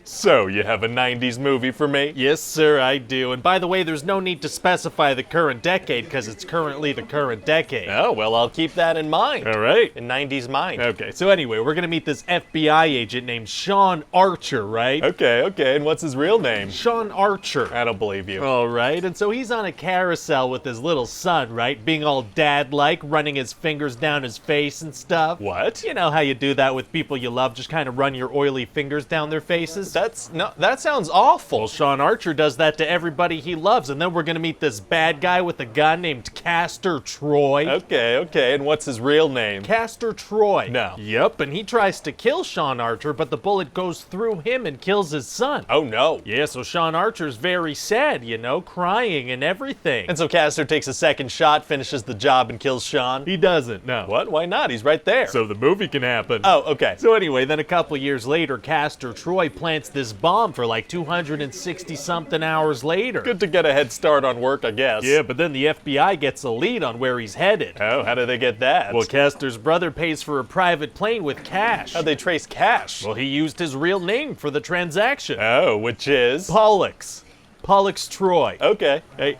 So, you have a 90s movie for me? Yes, sir, I do. And by the way, there's no need to specify the current decade because it's currently the current decade. Oh, well, I'll keep that in mind. All right. In 90s mind. Okay, so anyway, we're gonna meet this FBI agent named Sean Archer, right? Okay, and what's his real name? Sean Archer. I don't believe you. All right, and so he's on a carousel with his little son, right? Being all dad-like, running his fingers down his face and stuff. What? You know how you do that with people you love, just kind of run your oily fingers down their faces? That sounds awful. Well, Sean Archer does that to everybody he loves, and then we're gonna meet this bad guy with a gun named Castor Troy. Okay, and what's his real name? Castor Troy. No. Yep, and he tries to kill Sean Archer, but the bullet goes through him and kills his son. Oh no. Yeah, so Sean Archer's very sad, you know, crying and everything. And so Castor takes a second shot, finishes the job, and kills Sean? He doesn't, no. What? Why not? He's right there. So the movie can happen. Oh, okay. So anyway, then a couple years later, Castor Troy plants this bomb for like 260-something hours later. Good to get a head start on work, I guess. Yeah, but then the FBI gets a lead on where he's headed. Oh, how do they get that? Well, Castor's brother pays for a private plane with cash. How'd they trace cash? Well, he used his real name for the transaction. Oh, which is? Pollux. Pollux Troy. Okay. Hey,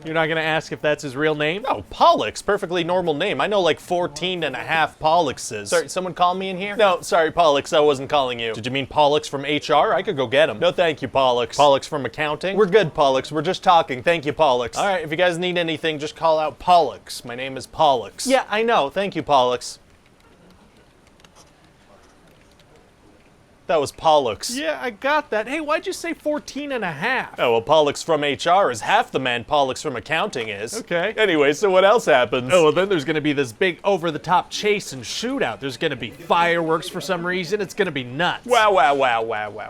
you're not gonna ask if that's his real name? No, Pollux, perfectly normal name. I know like 14 and a half Polluxes. Sorry, someone call me in here? No, sorry, Pollux, I wasn't calling you. Did you mean Pollux from HR? I could go get him. No, thank you, Pollux. Pollux from accounting? We're good, Pollux. We're just talking. Thank you, Pollux. All right, if you guys need anything, just call out Pollux. My name is Pollux. Yeah, I know. Thank you, Pollux. That was Pollux. Yeah, I got that. Hey, why'd you say 14 and a half? Oh, well, Pollux from HR is half the man Pollux from accounting is. Okay. Anyway, so what else happens? Oh, well, then there's gonna be this big over-the-top chase and shootout. There's gonna be fireworks for some reason. It's gonna be nuts. Wow.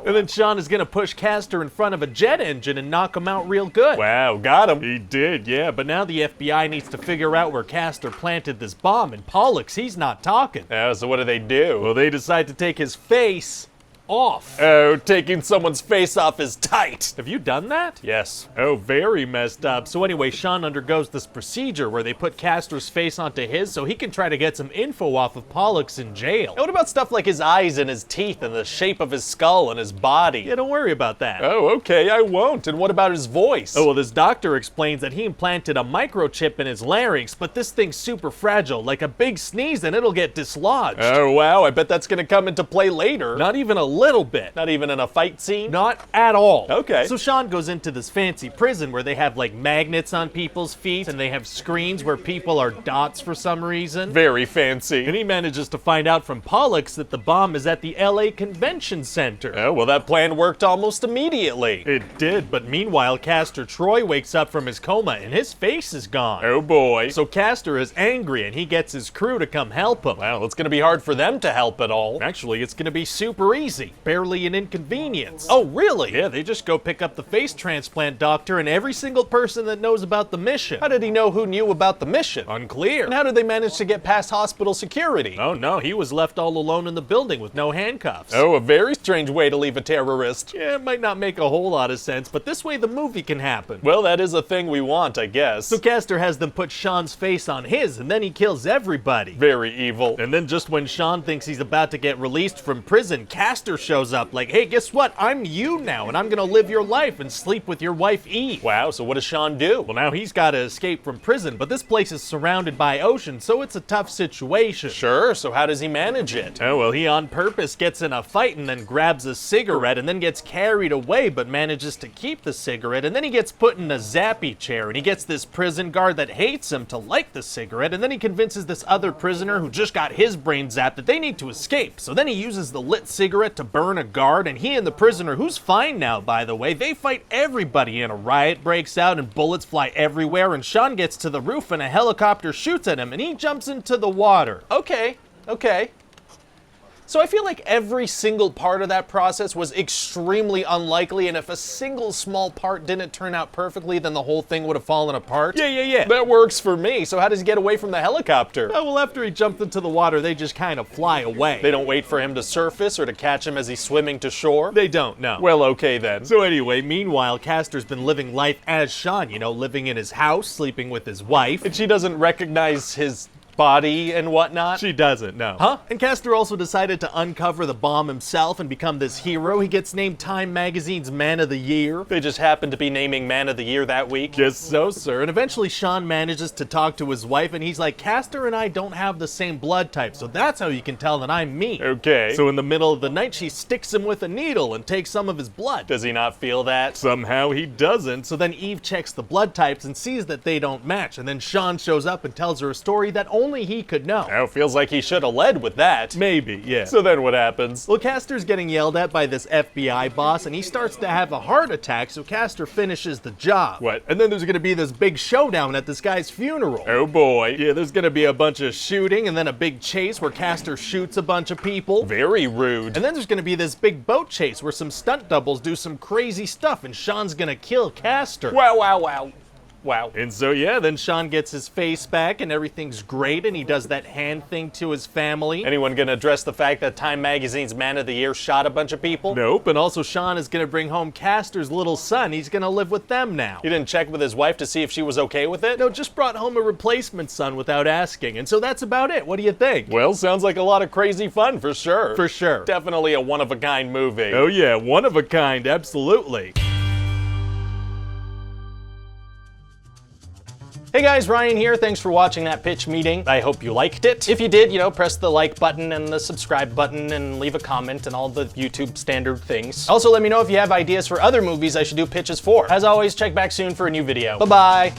And then Sean is gonna push Castor in front of a jet engine and knock him out real good. Wow, got him. He did, yeah, but now the FBI needs to figure out where Castor planted this bomb, and Pollux, he's not talking. Oh, so what do they do? Well, they decide to take his face off. Oh, taking someone's face off is tight. Have you done that? Yes. Oh, very messed up. So anyway, Sean undergoes this procedure where they put Castor's face onto his so he can try to get some info off of Pollux in jail. What about stuff like his eyes and his teeth and the shape of his skull and his body? Yeah, don't worry about that. Oh, okay, I won't. And what about his voice? Oh, well, this doctor explains that he implanted a microchip in his larynx, but this thing's super fragile, like a big sneeze and it'll get dislodged. Oh, wow, I bet that's gonna come into play later. Not even a little bit. Not even in a fight scene? Not at all. Okay. So Sean goes into this fancy prison where they have like magnets on people's feet and they have screens where people are dots for some reason. Very fancy. And he manages to find out from Pollux that the bomb is at the LA Convention Center. Oh, well, that plan worked almost immediately. It did, but meanwhile, Castor Troy wakes up from his coma and his face is gone. Oh boy. So Castor is angry and he gets his crew to come help him. Well, it's gonna be hard for them to help at all. Actually, it's gonna be super easy. Barely an inconvenience. Oh, really? Yeah, they just go pick up the face transplant doctor and every single person that knows about the mission. How did he know who knew about the mission? Unclear. And how did they manage to get past hospital security? Oh no, he was left all alone in the building with no handcuffs. Oh, a very strange way to leave a terrorist. Yeah, it might not make a whole lot of sense, but this way the movie can happen. Well, that is a thing we want, I guess. So Castor has them put Sean's face on his, and then he kills everybody. Very evil. And then just when Sean thinks he's about to get released from prison, Castor shows up like, hey, guess what? I'm you now, and I'm gonna live your life and sleep with your wife Eve. Wow, so what does Sean do? Well, now he's gotta escape from prison, but this place is surrounded by ocean, so it's a tough situation. Sure, so how does he manage it? Oh, well, he on purpose gets in a fight and then grabs a cigarette and then gets carried away, but manages to keep the cigarette, and then he gets put in a zappy chair, and he gets this prison guard that hates him to like the cigarette, and then he convinces this other prisoner who just got his brain zapped that they need to escape. So then he uses the lit cigarette to burn a guard, and he and the prisoner, who's fine now, by the way, they fight everybody, and a riot breaks out, and bullets fly everywhere, and Sean gets to the roof, and a helicopter shoots at him, and he jumps into the water. Okay. So I feel like every single part of that process was extremely unlikely, and if a single small part didn't turn out perfectly, then the whole thing would have fallen apart. Yeah. That works for me. So how does he get away from the helicopter? Oh, well, after he jumped into the water, they just kind of fly away. They don't wait for him to surface or to catch him as he's swimming to shore? They don't, no. Well, okay then. So anyway, meanwhile, Castor's been living life as Sean, living in his house, sleeping with his wife. And she doesn't recognize his body and whatnot? She doesn't, no. Huh? And Castor also decided to uncover the bomb himself and become this hero. He gets named Time Magazine's Man of the Year. They just happened to be naming Man of the Year that week? Guess so, sir. And eventually Sean manages to talk to his wife, and he's like, Castor and I don't have the same blood type, so that's how you can tell that I'm me. Okay. So in the middle of the night, she sticks him with a needle and takes some of his blood. Does he not feel that? Somehow he doesn't. So then Eve checks the blood types and sees that they don't match, and then Sean shows up and tells her a story that only he could know. Oh, feels like he should have led with that. Maybe, yeah. So then what happens? Well, Castor's getting yelled at by this FBI boss, and he starts to have a heart attack, so Castor finishes the job. What? And then there's gonna be this big showdown at this guy's funeral. Oh boy. Yeah, there's gonna be a bunch of shooting, and then a big chase where Castor shoots a bunch of people. Very rude. And then there's gonna be this big boat chase where some stunt doubles do some crazy stuff, and Sean's gonna kill Castor. Wow, wow, wow. Wow. And so yeah, then Sean gets his face back and everything's great, and he does that hand thing to his family. Anyone gonna address the fact that Time Magazine's Man of the Year shot a bunch of people? Nope, and also Sean is gonna bring home Castor's little son. He's gonna live with them now. He didn't check with his wife to see if she was okay with it? No, just brought home a replacement son without asking, and so that's about it. What do you think? Well, sounds like a lot of crazy fun for sure. For sure. Definitely a one-of-a-kind movie. Oh yeah, one of a kind, absolutely. Hey guys, Ryan here. Thanks for watching that pitch meeting. I hope you liked it. If you did, press the like button and the subscribe button and leave a comment and all the YouTube standard things. Also, let me know if you have ideas for other movies I should do pitches for. As always, check back soon for a new video. Bye-bye.